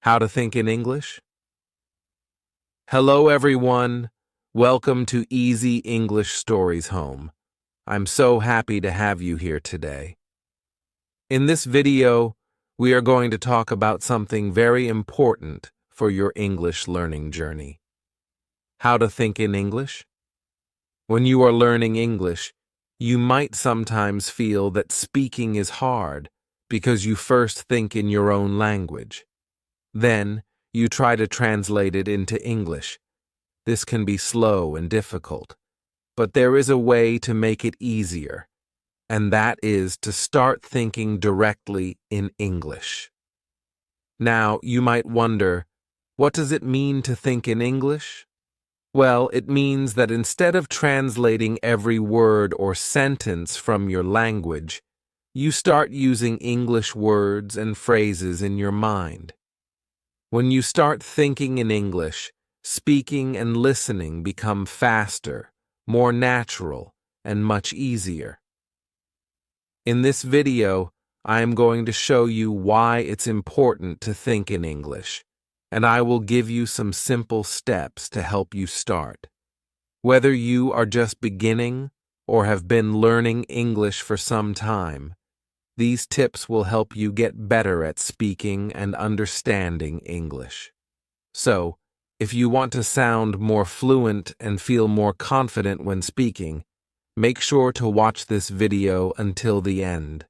How to think in English? Hello, everyone. Welcome to Easy English Stories Home. I'm so happy to have you here today. In this video, we are going to talk about something very important for your English learning journey. How to think in English? When you are learning English, you might sometimes feel that speaking is hard because you first think in your own language. Then, you try to translate it into English. This can be slow and difficult, but there is a way to make it easier, and that is to start thinking directly in English. Now, you might wonder, what does it mean to think in English? Well, it means that instead of translating every word or sentence from your language, you start using English words and phrases in your mind. When you start thinking in English, speaking and listening become faster, more natural, and much easier. In this video, I am going to show you why it's important to think in English, and I will give you some simple steps to help you start. Whether you are just beginning or have been learning English for some time, these tips will help you get better at speaking and understanding English. So, if you want to sound more fluent and feel more confident when speaking, make sure to watch this video until the end.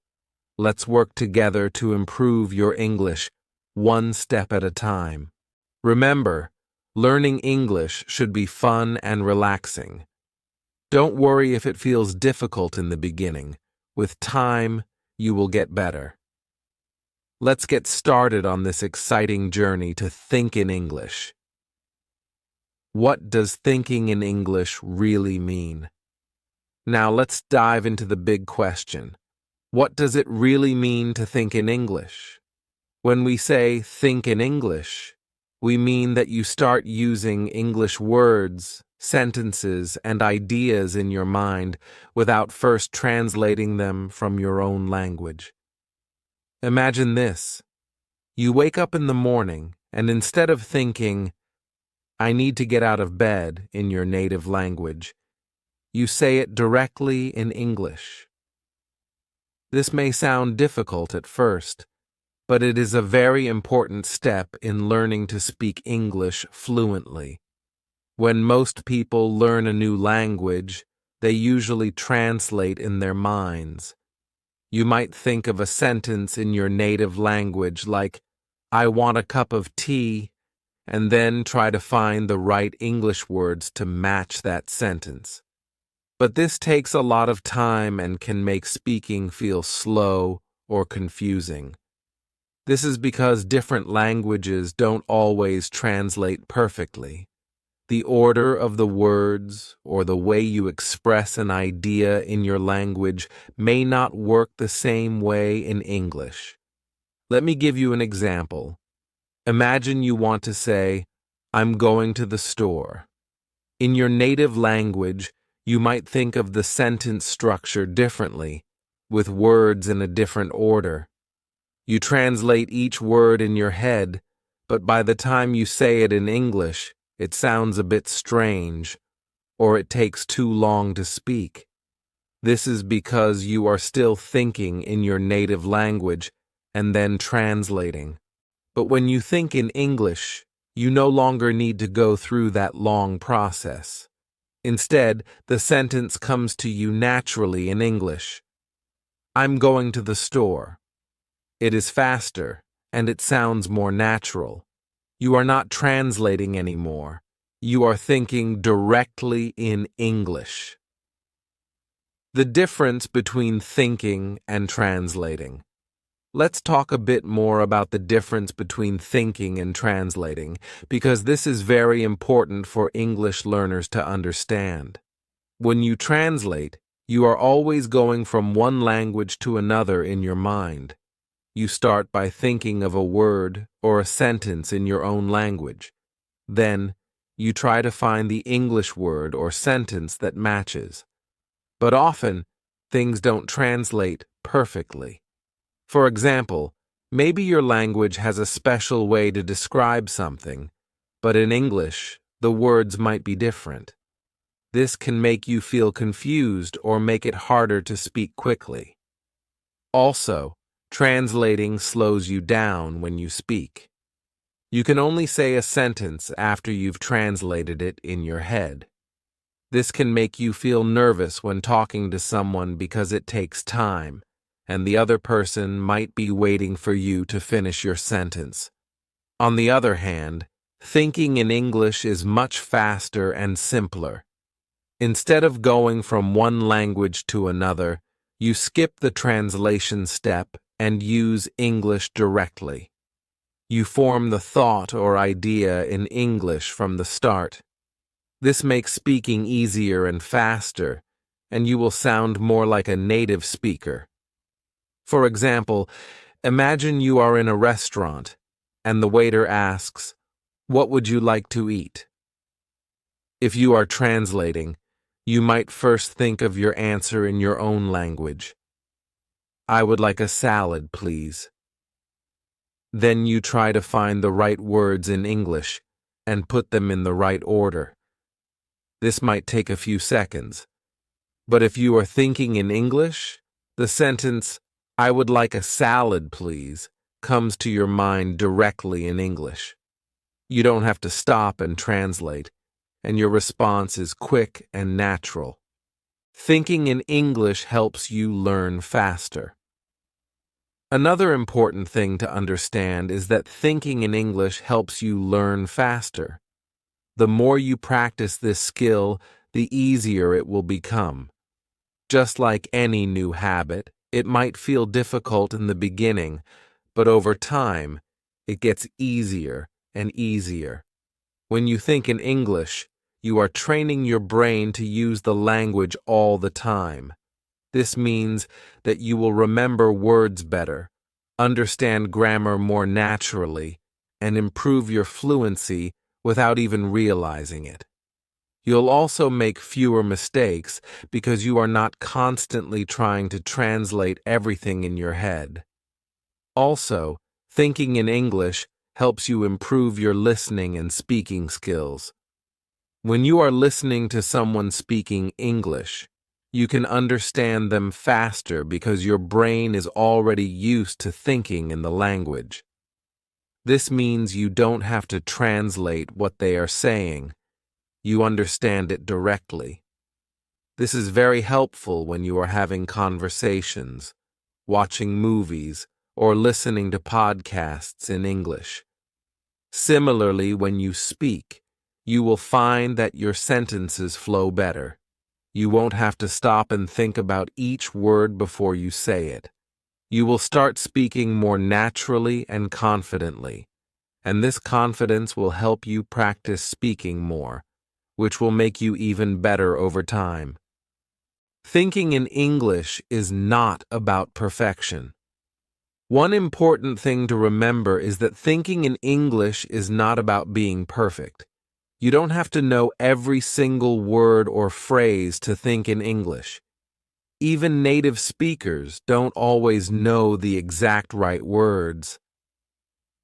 Let's work together to improve your English one step at a time. Remember, learning English should be fun and relaxing. Don't worry if it feels difficult in the beginning. With time, you will get better. Let's get started on this exciting journey to think in English. What does thinking in English really mean? Now let's dive into the big question. What does it really mean to think in English? When we say think in English, we mean that you start using English words, sentences, and ideas in your mind without first translating them from your own language. Imagine this. You wake up in the morning, and instead of thinking, "I need to get out of bed" in your native language, you say it directly in English. This may sound difficult at first, but it is a very important step in learning to speak English fluently. When most people learn a new language, they usually translate in their minds. You might think of a sentence in your native language like, "I want a cup of tea," and then try to find the right English words to match that sentence. But this takes a lot of time and can make speaking feel slow or confusing. This is because different languages don't always translate perfectly. The order of the words or the way you express an idea in your language may not work the same way in English. Let me give you an example. Imagine you want to say, "I'm going to the store." In your native language, you might think of the sentence structure differently, with words in a different order. You translate each word in your head, but by the time you say it in English, it sounds a bit strange, or it takes too long to speak. This is because you are still thinking in your native language and then translating. But when you think in English, you no longer need to go through that long process. Instead, the sentence comes to you naturally in English. "I'm going to the store." It is faster, and it sounds more natural. You are not translating anymore. You are thinking directly in English. The difference between thinking and translating. Let's talk a bit more about the difference between thinking and translating, because this is very important for English learners to understand. When you translate, you are always going from one language to another in your mind. You start by thinking of a word or a sentence in your own language. Then, you try to find the English word or sentence that matches. But often, things don't translate perfectly. For example, Maybe your language has a special way to describe something, but in English, the words might be different. This can make you feel confused or make it harder to speak quickly. Also, translating slows you down when you speak. You can only say a sentence after you've translated it in your head. This can make you feel nervous when talking to someone because it takes time, and the other person might be waiting for you to finish your sentence. On the other hand, thinking in English is much faster and simpler. Instead of going from one language to another, you skip the translation step and use English directly. You form the thought or idea in English from the start. This makes speaking easier and faster, and you will sound more like a native speaker. For example, imagine you are in a restaurant, and the waiter asks, "What would you like to eat?" If you are translating, you might first think of your answer in your own language. "I would like a salad, please." Then you try to find the right words in English and put them in the right order. This might take a few seconds, but if you are thinking in English, the sentence, "I would like a salad, please," comes to your mind directly in English. You don't have to stop and translate, and your response is quick and natural. Thinking in English helps you learn faster. Another important thing to understand is that thinking in English helps you learn faster. The more you practice this skill, the easier it will become. Just like any new habit, it might feel difficult in the beginning, but over time, it gets easier and easier. When you think in English, you are training your brain to use the language all the time. This means that you will remember words better, understand grammar more naturally, and improve your fluency without even realizing it. You'll also make fewer mistakes because you are not constantly trying to translate everything in your head. Also, thinking in English helps you improve your listening and speaking skills. When you are listening to someone speaking English, you can understand them faster because your brain is already used to thinking in the language. This means you don't have to translate what they are saying. You understand it directly. This is very helpful when you are having conversations, watching movies, or listening to podcasts in English. Similarly, when you speak, you will find that your sentences flow better. You won't have to stop and think about each word before you say it. You will start speaking more naturally and confidently, and this confidence will help you practice speaking more, which will make you even better over time. Thinking in English is not about perfection. One important thing to remember is that thinking in English is not about being perfect. You don't have to know every single word or phrase to think in English. Even native speakers don't always know the exact right words.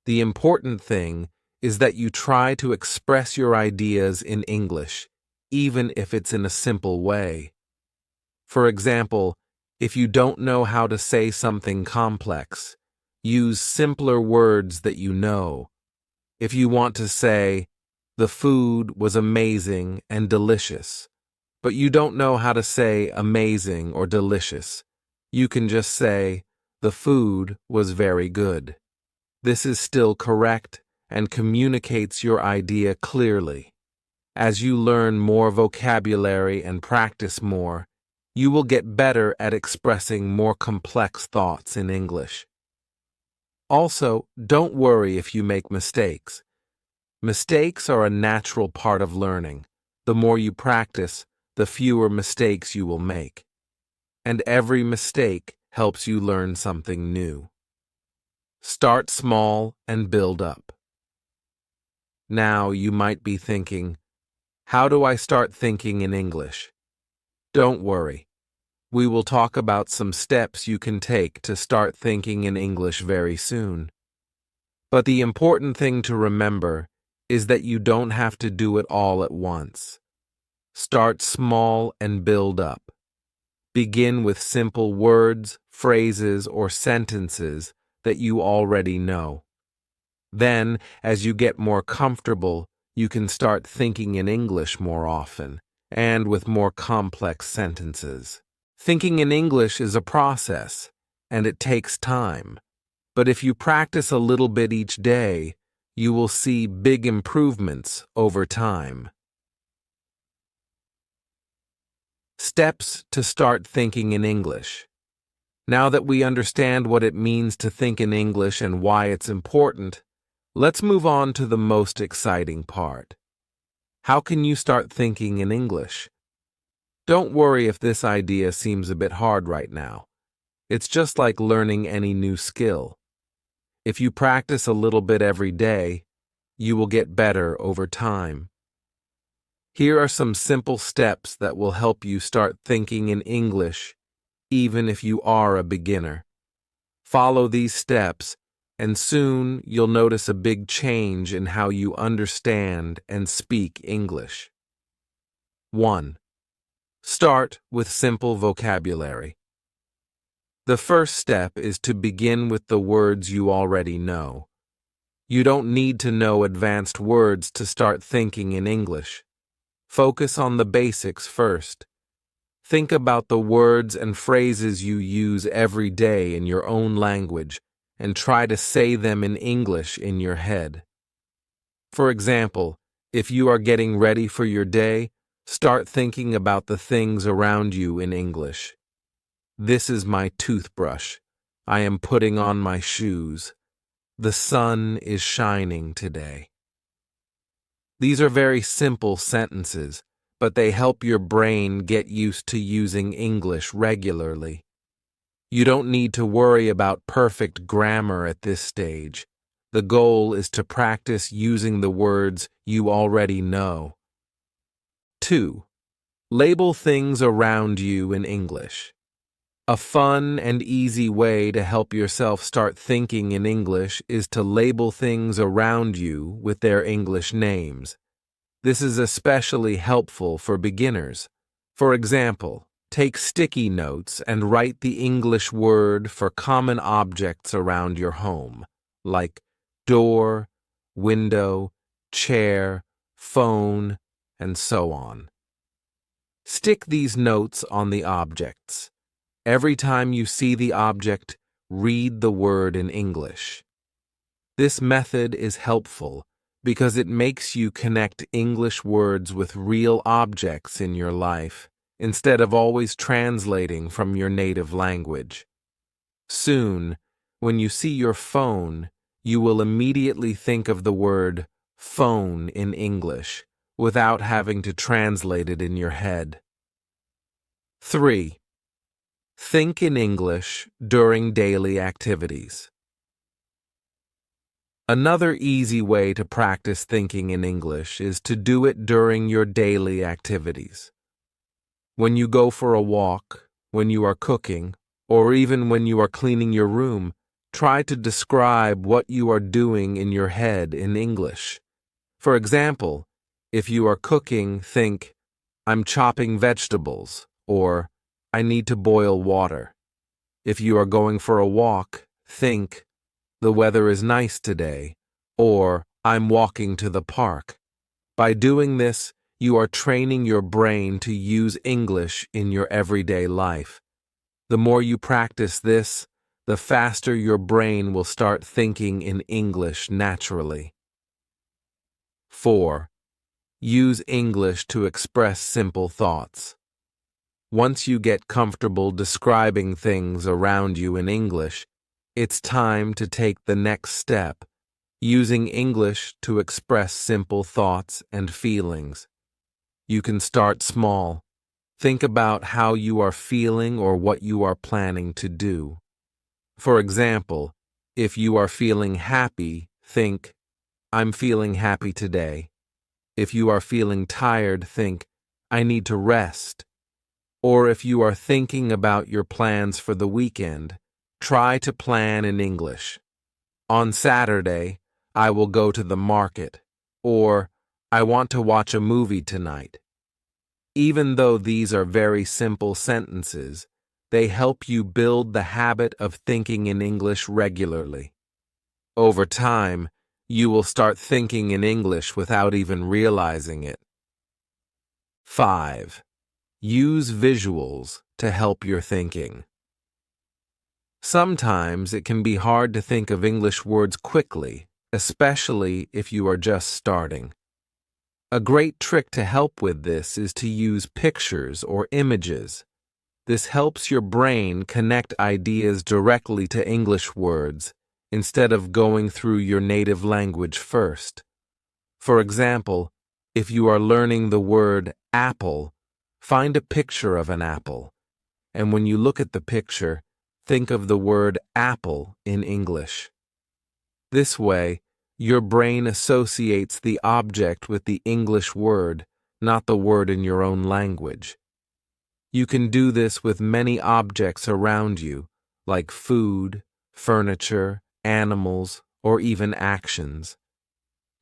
The important thing is that you try to express your ideas in English, even if it's in a simple way. For example, if you don't know how to say something complex, use simpler words that you know. If you want to say, "The food was amazing and delicious," but you don't know how to say amazing or delicious, you can just say, "The food was very good." This is still correct and communicates your idea clearly. As you learn more vocabulary and practice more, you will get better at expressing more complex thoughts in English. Also, don't worry if you make mistakes. Mistakes are a natural part of learning. The more you practice, the fewer mistakes you will make. And every mistake helps you learn something new. Start small and build up. Now you might be thinking, how do I start thinking in English? Don't worry. we will talk about some steps you can take to start thinking in English very soon. But the important thing to remember is that you don't have to do it all at once. Start small and build up. Begin with simple words, phrases, or sentences that you already know. Then, as you get more comfortable, you can start thinking in English more often and with more complex sentences. Thinking in English is a process, and it takes time. But if you practice a little bit each day, you will see big improvements over time. Steps to start thinking in English. Now that we understand what it means to think in English and why it's important, let's move on to the most exciting part. How can you start thinking in English? Don't worry if this idea seems a bit hard right now. It's just like learning any new skill. If you practice a little bit every day, you will get better over time. Here are some simple steps that will help you start thinking in English, even if you are a beginner. Follow these steps, and soon you'll notice a big change in how you understand and speak English. 1. Start with simple vocabulary. The first step is to begin with the words you already know. You don't need to know advanced words to start thinking in English. Focus on the basics first. Think about the words and phrases you use every day in your own language and try to say them in English in your head. For example, if you are getting ready for your day, start thinking about the things around you in English. This is my toothbrush. I am putting on my shoes. The sun is shining today. These are very simple sentences, but they help your brain get used to using English regularly. You don't need to worry about perfect grammar at this stage. The goal is to practice using the words you already know. 2. Label things around you in English. A fun and easy way to help yourself start thinking in English is to label things around you with their English names. This is especially helpful for beginners. For example, take sticky notes and write the English word for common objects around your home, like door, window, chair, phone, and so on. Stick these notes on the objects. Every time you see the object, read the word in English. This method is helpful because it makes you connect English words with real objects in your life, instead of always translating from your native language. Soon, when you see your phone, you will immediately think of the word phone in English without having to translate it in your head. 3. Think in English during daily activities. Another easy way to practice thinking in English is to do it during your daily activities. When you go for a walk, when you are cooking, or even when you are cleaning your room, try to describe what you are doing in your head in English. For example, if you are cooking, think, "I'm chopping vegetables," or "I need to boil water." If you are going for a walk, think, "The weather is nice today," or "I'm walking to the park." By doing this, you are training your brain to use English in your everyday life. The more you practice this, the faster your brain will start thinking in English naturally. 4. Use English to express simple thoughts. Once you get comfortable describing things around you in English, it's time to take the next step, using English to express simple thoughts and feelings. You can start small. Think about how you are feeling or what you are planning to do. For example, if you are feeling happy, think, "I'm feeling happy today." If you are feeling tired, think, "I need to rest." Or if you are thinking about your plans for the weekend, try to plan in English. On Saturday, I will go to the market, or I want to watch a movie tonight. Even though these are very simple sentences, they help you build the habit of thinking in English regularly. Over time, you will start thinking in English without even realizing it. 5. Use visuals to help your thinking. Sometimes it can be hard to think of English words quickly, especially if you are just starting. A great trick to help with this is to use pictures or images. This helps your brain connect ideas directly to English words instead of going through your native language first. For example, if you are learning the word apple, find a picture of an apple, and when you look at the picture, think of the word apple in English. This way, your brain associates the object with the English word, not the word in your own language. You can do this with many objects around you, like food, furniture, animals, or even actions.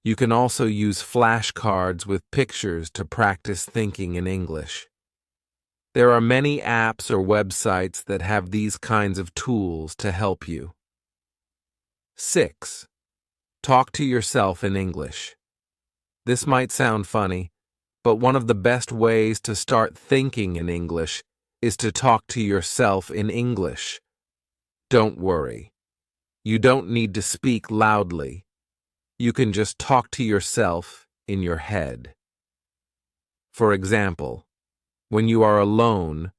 You can also use flashcards with pictures to practice thinking in English. There are many apps or websites that have these kinds of tools to help you. 6. Talk to yourself in English. This might sound funny, but one of the best ways to start thinking in English is to talk to yourself in English. Don't worry. You don't need to speak loudly. You can just talk to yourself in your head. For example, when you are alone,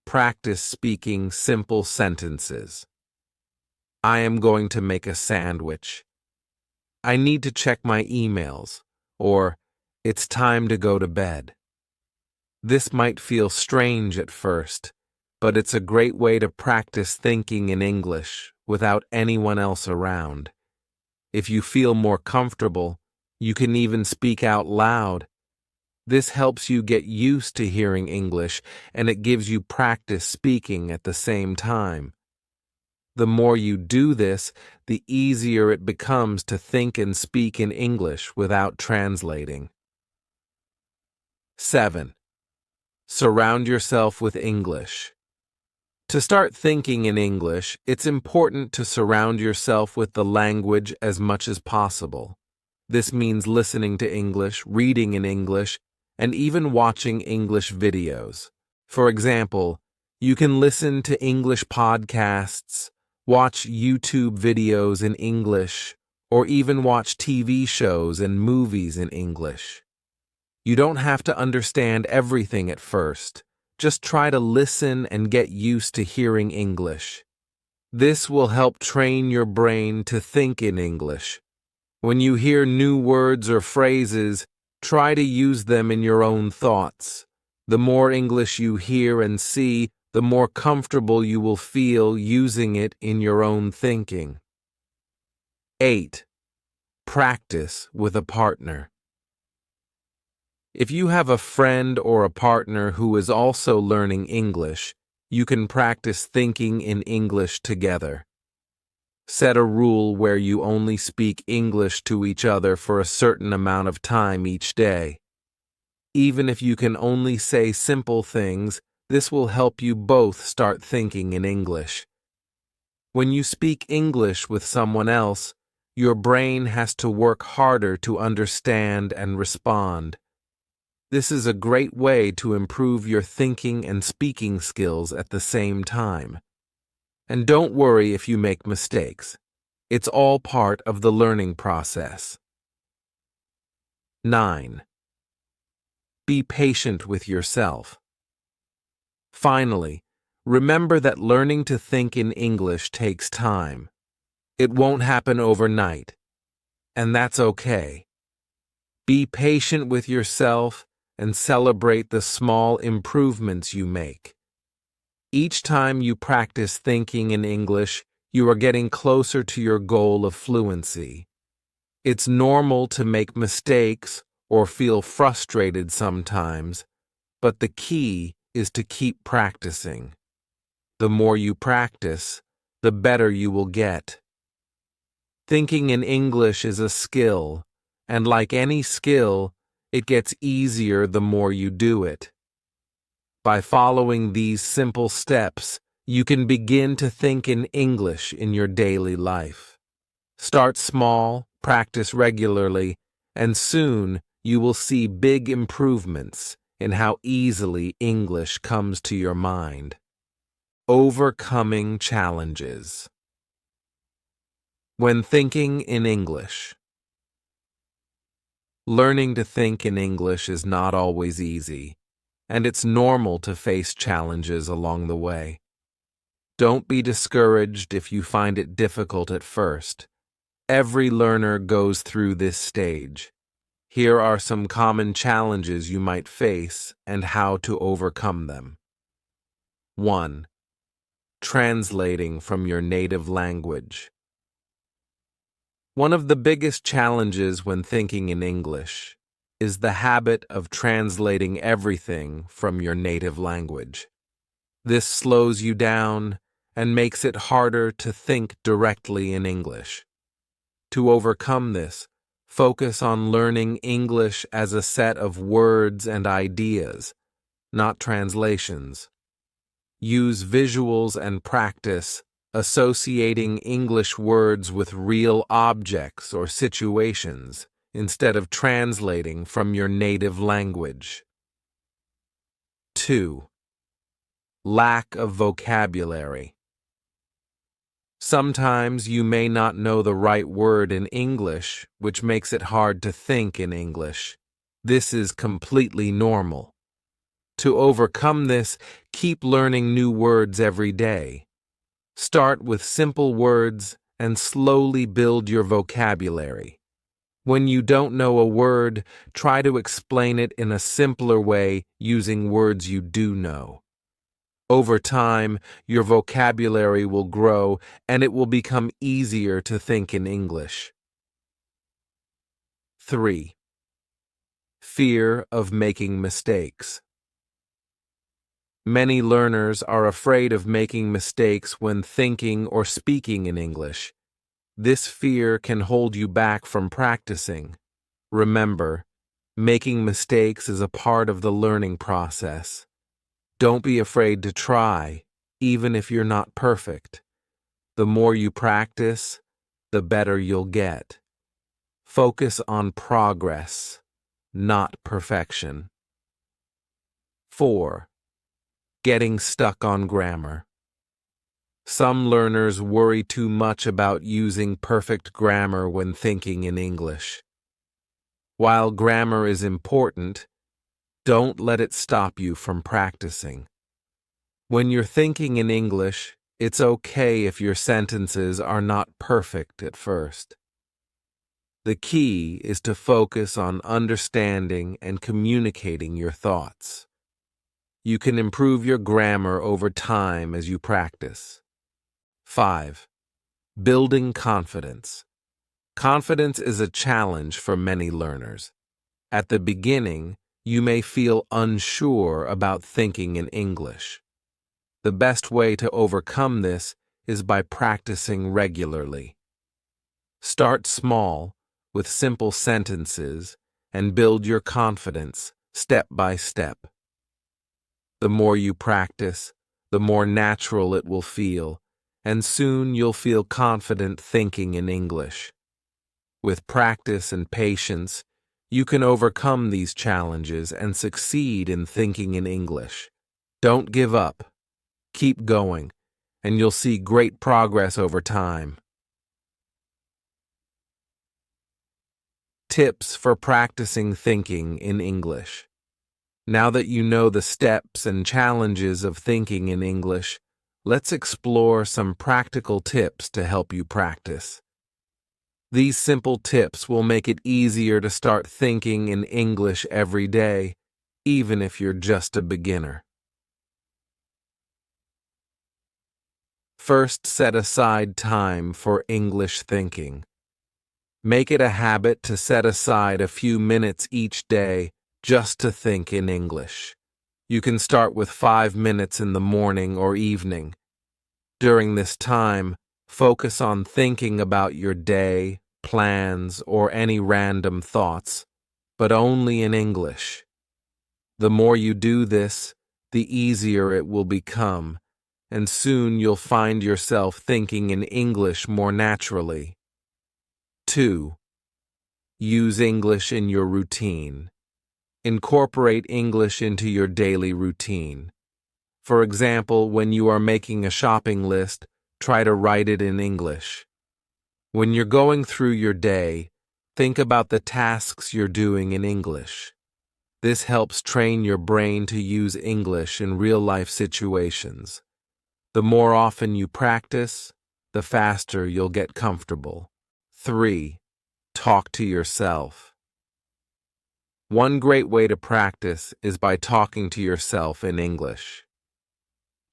practice speaking simple sentences. I am going to make a sandwich. I need to check my emails, or it's time to go to bed. This might feel strange at first, but it's a great way to practice thinking in English without anyone else around. If you feel more comfortable, you can even speak out loud. This helps you get used to hearing English, and it gives you practice speaking at the same time. The more you do this, the easier it becomes to think and speak in English without translating. 7. Surround yourself with English. To start thinking in English, it's important to surround yourself with the language as much as possible. This means listening to English, reading in English, and even watching English videos. For example, you can listen to English podcasts, watch YouTube videos in English, or even watch TV shows and movies in English. You don't have to understand everything at first. Just try to listen and get used to hearing English. This will help train your brain to think in English. When you hear new words or phrases, try to use them in your own thoughts. The more English you hear and see, the more comfortable you will feel using it in your own thinking. 8. Practice with a partner. If you have a friend or a partner who is also learning English, you can practice thinking in English together. Set a rule where you only speak English to each other for a certain amount of time each day. Even if you can only say simple things, this will help you both start thinking in English. When you speak English with someone else, your brain has to work harder to understand and respond. This is a great way to improve your thinking and speaking skills at the same time. And don't worry if you make mistakes. It's all part of the learning process. 9. Be patient with yourself. Finally, remember that learning to think in English takes time. It won't happen overnight, and that's okay. Be patient with yourself and celebrate the small improvements you make. Each time you practice thinking in English, you are getting closer to your goal of fluency. It's normal to make mistakes or feel frustrated sometimes, but the key is to keep practicing. The more you practice, the better you will get. Thinking in English is a skill, and like any skill, it gets easier the more you do it. By following these simple steps, you can begin to think in English in your daily life. Start small, practice regularly, and soon you will see big improvements in how easily English comes to your mind. Overcoming challenges. When thinking in English. Learning to think in English is not always easy, and it's normal to face challenges along the way. Don't be discouraged if you find it difficult at first. Every learner goes through this stage. Here are some common challenges you might face and how to overcome them. 1. Translating from your native language. One of the biggest challenges when thinking in English is the habit of translating everything from your native language. This slows you down and makes it harder to think directly in English. To overcome this, focus on learning English as a set of words and ideas, not translations. Use visuals and practice associating English words with real objects or situations instead of translating from your native language. 2. Lack of vocabulary. Sometimes you may not know the right word in English, which makes it hard to think in English. This is completely normal. To overcome this, keep learning new words every day. Start with simple words and slowly build your vocabulary. When you don't know a word, try to explain it in a simpler way using words you do know. Over time, your vocabulary will grow and it will become easier to think in English. 3. Fear of making mistakes. Many learners are afraid of making mistakes when thinking or speaking in English. This fear can hold you back from practicing. Remember, making mistakes is a part of the learning process. Don't be afraid to try, even if you're not perfect. The more you practice, the better you'll get. Focus on progress, not perfection. 4. Getting stuck on grammar. Some learners worry too much about using perfect grammar when thinking in English. While grammar is important, don't let it stop you from practicing. When you're thinking in English, it's okay if your sentences are not perfect at first. The key is to focus on understanding and communicating your thoughts. You can improve your grammar over time as you practice. 5. Building confidence. Confidence is a challenge for many learners. At the beginning, you may feel unsure about thinking in English. The best way to overcome this is by practicing regularly. Start small, with simple sentences, and build your confidence step by step. The more you practice, the more natural it will feel, and soon you'll feel confident thinking in English. With practice and patience, you can overcome these challenges and succeed in thinking in English. Don't give up. Keep going, and you'll see great progress over time. Tips for practicing thinking in English. Now that you know the steps and challenges of thinking in English, let's explore some practical tips to help you practice. These simple tips will make it easier to start thinking in English every day, even if you're just a beginner. First, set aside time for English thinking. Make it a habit to set aside a few minutes each day just to think in English. You can start with 5 minutes in the morning or evening. During this time, focus on thinking about your day, plans, or any random thoughts, but only in English. The more you do this, the easier it will become, and soon you'll find yourself thinking in English more naturally. 2. Use English in your routine. Incorporate English into your daily routine. For example, when you are making a shopping list, try to write it in English. When you're going through your day, think about the tasks you're doing in English. This helps train your brain to use English in real-life situations. The more often you practice, the faster you'll get comfortable. 3. Talk to yourself. One great way to practice is by talking to yourself in English.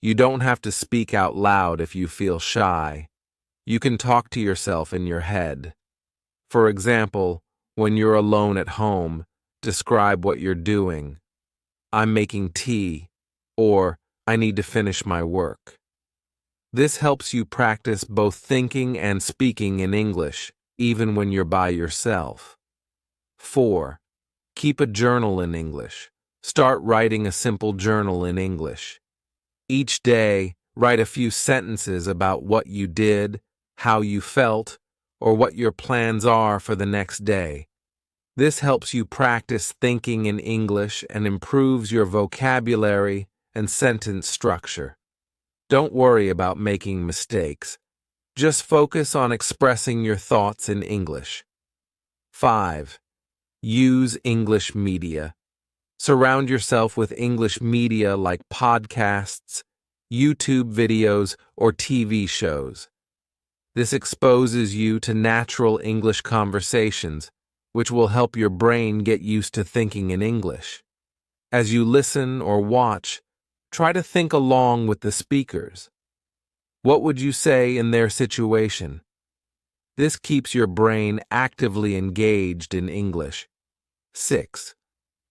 You don't have to speak out loud if you feel shy. You can talk to yourself in your head. For example, when you're alone at home, describe what you're doing. I'm making tea, or I need to finish my work. This helps you practice both thinking and speaking in English, even when you're by yourself. 4. Keep a journal in English. Start writing a simple journal in English. Each day, write a few sentences about what you did, how you felt, or what your plans are for the next day. This helps you practice thinking in English and improves your vocabulary and sentence structure. Don't worry about making mistakes. Just focus on expressing your thoughts in English. 5. Use English media. Surround yourself with English media like podcasts, YouTube videos, or TV shows. This exposes you to natural English conversations, which will help your brain get used to thinking in English. As you listen or watch, try to think along with the speakers. What would you say in their situation? This keeps your brain actively engaged in English. 6.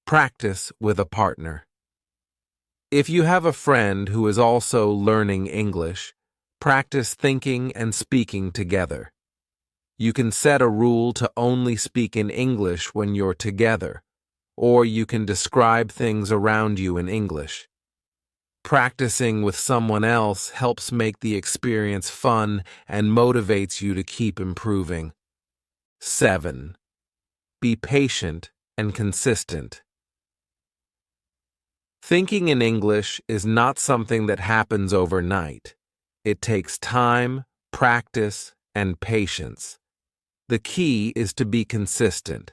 Practice with a partner. If you have a friend who is also learning English, practice thinking and speaking together. You can set a rule to only speak in English when you're together, or you can describe things around you in English. Practicing with someone else helps make the experience fun and motivates you to keep improving. 7. Be patient and consistent. Thinking in English is not something that happens overnight. It takes time, practice, and patience. The key is to be consistent.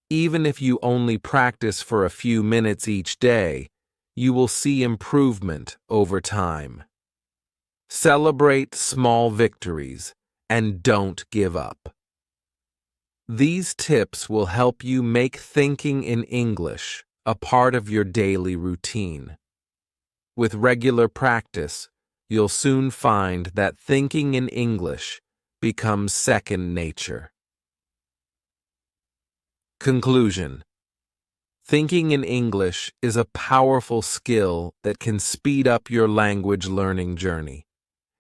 Even if you only practice for a few minutes each day, you will see improvement over time. Celebrate small victories and don't give up. These tips will help you make thinking in English a part of your daily routine. With regular practice, you'll soon find that thinking in English becomes second nature. Conclusion. Thinking in English is a powerful skill that can speed up your language learning journey.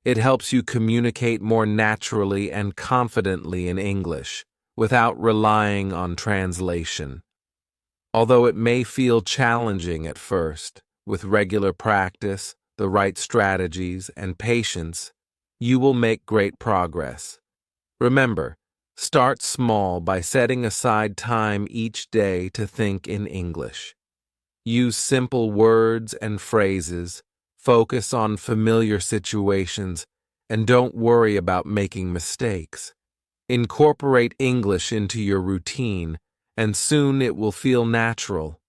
It helps you communicate more naturally and confidently in English without relying on translation. Although it may feel challenging at first, with regular practice, the right strategies, and patience, you will make great progress. Remember, start small by setting aside time each day to think in English. Use simple words and phrases, focus on familiar situations, and don't worry about making mistakes. Incorporate English into your routine, and soon it will feel natural.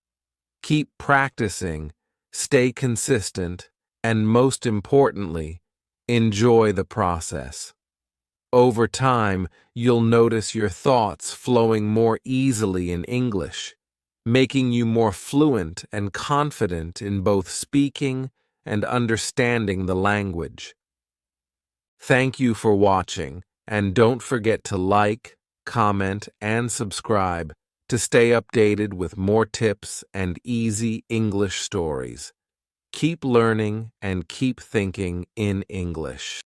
Keep practicing, stay consistent, and most importantly, enjoy the process. Over time, you'll notice your thoughts flowing more easily in English, making you more fluent and confident in both speaking and understanding the language. Thank you for watching, and don't forget to like, comment, and subscribe to stay updated with more tips and easy English stories. Keep learning and keep thinking in English.